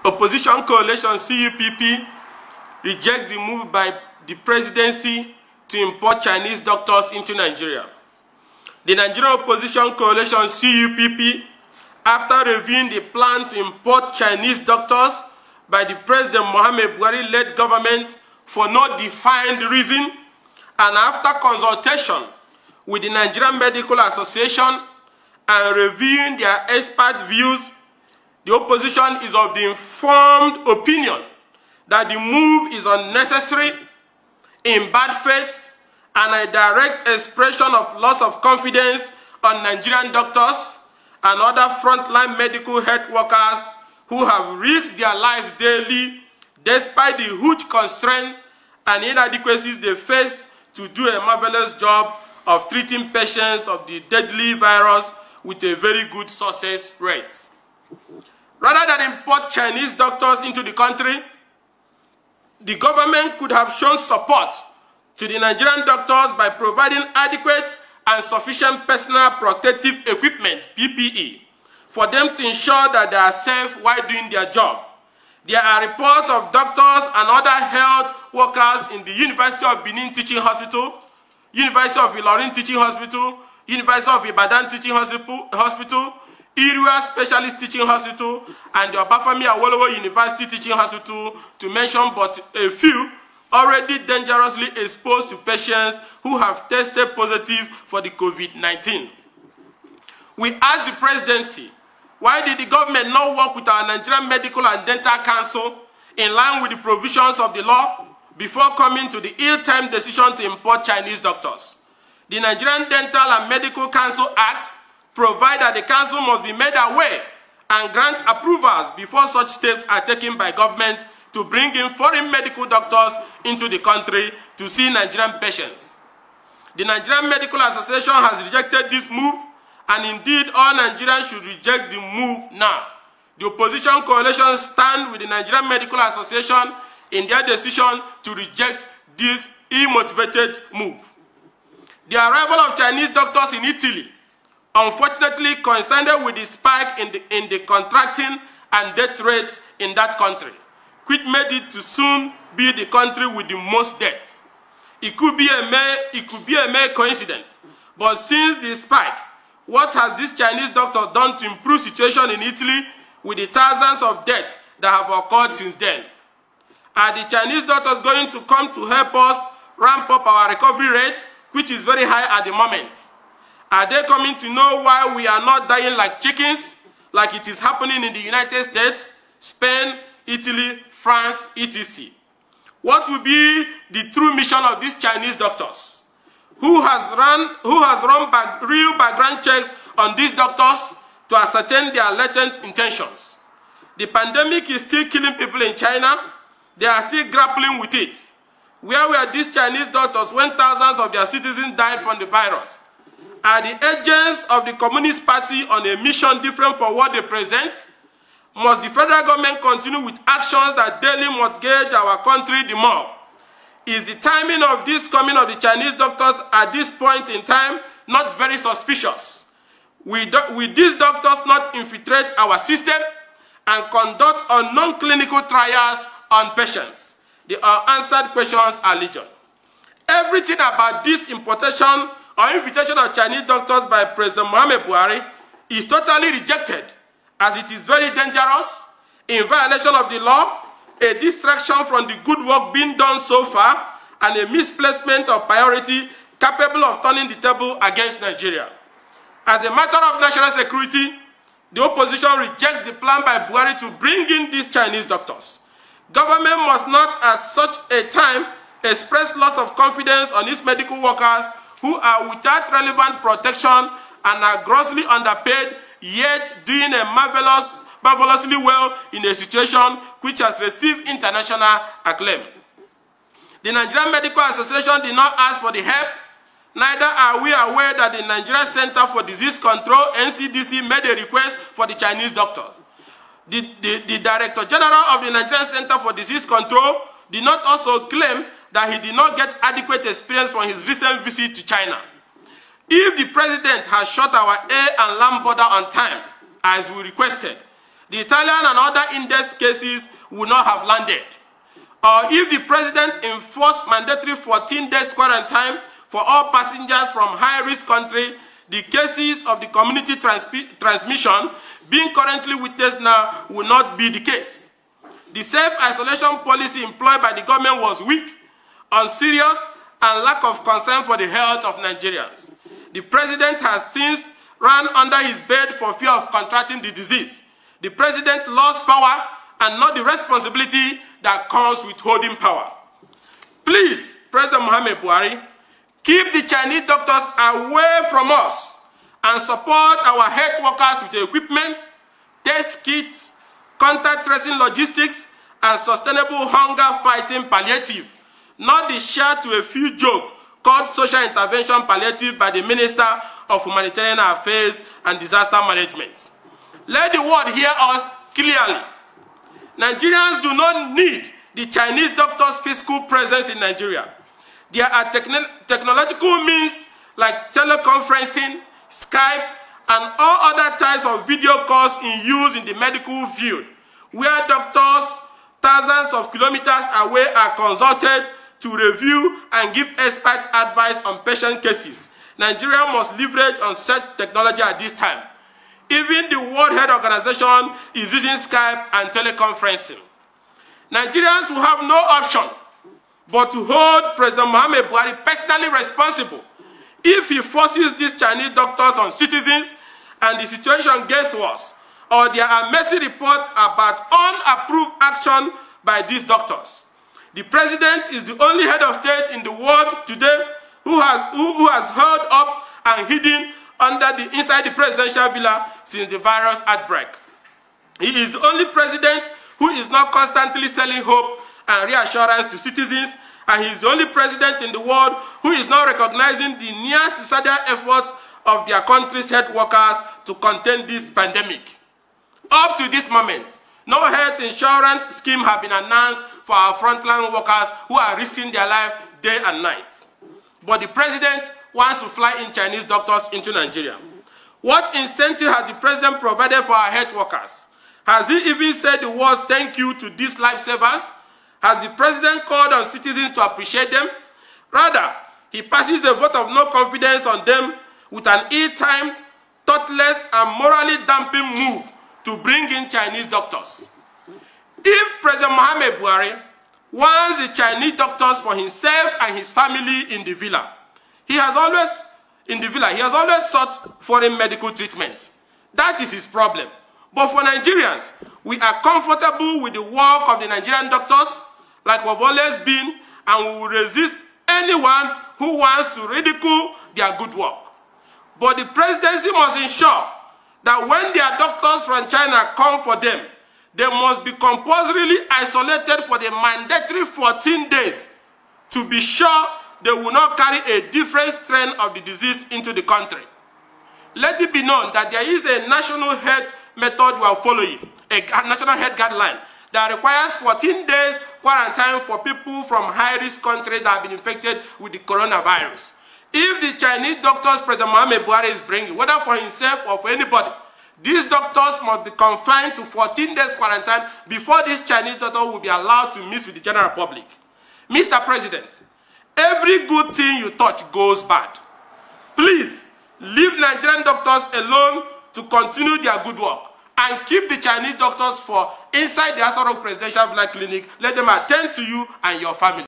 Opposition coalition CUPP reject the move by the presidency to import Chinese doctors into Nigeria. The Nigerian opposition coalition CUPP, after reviewing the plan to import Chinese doctors by the President Muhammad Buhari-led government for no defined reason, and after consultation with the Nigerian Medical Association and reviewing their expert views, the opposition is of the informed opinion that the move is unnecessary, in bad faith, and a direct expression of loss of confidence on Nigerian doctors and other frontline medical health workers who have risked their lives daily despite the huge constraints and inadequacies they face to do a marvelous job of treating patients of the deadly virus with a very good success rate. Rather than import Chinese doctors into the country, the government could have shown support to the Nigerian doctors by providing adequate and sufficient personal protective equipment, PPE, for them to ensure that they are safe while doing their job. There are reports of doctors and other health workers in the University of Benin Teaching Hospital, University of Ilorin Teaching Hospital, University of Ibadan Teaching Hospital, Iriwa Specialist Teaching Hospital, and the Obafemi Awolowo University Teaching Hospital, to mention but a few, already dangerously exposed to patients who have tested positive for the COVID-19. We asked the presidency, why did the government not work with our Nigerian Medical and Dental Council in line with the provisions of the law before coming to the ill-timed decision to import Chinese doctors? The Nigerian Dental and Medical Council Act provides that the council must be made aware and grant approvals before such steps are taken by government to bring in foreign medical doctors into the country to see Nigerian patients. The Nigerian Medical Association has rejected this move, and indeed all Nigerians should reject the move now. The opposition coalition stands with the Nigerian Medical Association in their decision to reject this ill-motivated move. The arrival of Chinese doctors in Italy unfortunately coincided with the spike in the contracting and death rates in that country, which made it to soon be the country with the most deaths. It could be a mere coincidence, but since the spike, what has this Chinese doctor done to improve situation in Italy with the thousands of deaths that have occurred since then? Are the Chinese doctors going to come to help us ramp up our recovery rate, which is very high at the moment? Are they coming to know why we are not dying like chickens, like it is happening in the United States, Spain, Italy, France, etc.? What will be the true mission of these Chinese doctors? Who has run real background checks on these doctors to ascertain their latent intentions? The pandemic is still killing people in China. They are still grappling with it. Where were these Chinese doctors when thousands of their citizens died from the virus? Are the agents of the Communist Party on a mission different from what they present? Must the federal government continue with actions that daily mortgage our country the more? Is the timing of this coming of the Chinese doctors at this point in time not very suspicious? Will these doctors not infiltrate our system and conduct non-clinical trials on patients? The unanswered questions are legion. Everything about this importation or invitation of Chinese doctors by President Muhammad Buhari is totally rejected, as it is very dangerous, in violation of the law, a distraction from the good work being done so far, and a misplacement of priority capable of turning the table against Nigeria. As a matter of national security, the opposition rejects the plan by Buhari to bring in these Chinese doctors. Government must not at such a time express loss of confidence on its medical workers who are without relevant protection and are grossly underpaid, yet doing a marvelously well in a situation which has received international acclaim. The Nigerian Medical Association did not ask for the help. Neither are we aware that the Nigerian Center for Disease Control, NCDC, made a request for the Chinese doctors. The Director General of the Nigerian Center for Disease Control did not also claim that he did not get adequate experience from his recent visit to China. If the President has shut our air and land border on time, as we requested, the Italian and other index cases would not have landed. Or if the president enforced mandatory 14 days quarantine for all passengers from high-risk countries, the cases of the community transmission being currently witnessed now will not be the case. The self-isolation policy employed by the government was weak, unserious, and lack of concern for the health of Nigerians. The president has since run under his bed for fear of contracting the disease. The president lost power and not the responsibility that comes with holding power. Please, President Muhammad Buhari, keep the Chinese doctors away from us and support our health workers with equipment, test kits, contact tracing logistics, and sustainable hunger-fighting palliative, not the share to a few joke called social intervention palliative by the Minister of Humanitarian Affairs and Disaster Management. Let the world hear us clearly. Nigerians do not need the Chinese doctors' physical presence in Nigeria. There are technological means like teleconferencing, Skype, and all other types of video calls in use in the medical field, where doctors thousands of kilometers away are consulted to review and give expert advice on patient cases. Nigeria must leverage on such technology at this time. Even the World Health Organization is using Skype and teleconferencing. Nigerians will have no option but to hold President Muhammad Buhari personally responsible if he forces these Chinese doctors on citizens and the situation gets worse, or there are messy reports about unapproved action by these doctors. The president is the only head of state in the world today who has held up and hidden inside the presidential villa since the virus outbreak. He is the only president who is not constantly selling hope and reassurance to citizens, and he is the only president in the world who is not recognizing the near suicidal efforts of their country's health workers to contain this pandemic. Up to this moment, no health insurance scheme has been announced for our frontline workers who are risking their life day and night. But the president wants to fly in Chinese doctors into Nigeria. What incentive has the president provided for our health workers? Has he even said the words thank you to these lifesavers? Has the president called on citizens to appreciate them? Rather, he passes a vote of no confidence on them with an ill-timed, thoughtless, and morally damping move to bring in Chinese doctors. If President Muhammad Buhari wants the Chinese doctors for himself and his family in the villa, he has always sought foreign medical treatment. That is his problem. But for Nigerians, we are comfortable with the work of the Nigerian doctors, like we've always been, and we will resist anyone who wants to ridicule their good work. But the presidency must ensure that when their doctors from China come for them, they must be compulsorily isolated for the mandatory 14 days to be sure they will not carry a different strain of the disease into the country. Let it be known that there is a national health method we are following, a national health guideline that requires 14 days quarantine for people from high-risk countries that have been infected with the coronavirus. If the Chinese doctors President Muhammad Buhari is bringing, whether for himself or for anybody, these doctors must be confined to 14 days quarantine before this Chinese doctor will be allowed to mix with the general public. Mr. President, every good thing you touch goes bad. Please, leave Nigerian doctors alone to continue their good work and keep the Chinese doctors for inside the Aso Rock Presidential Villa Clinic. Let them attend to you and your family.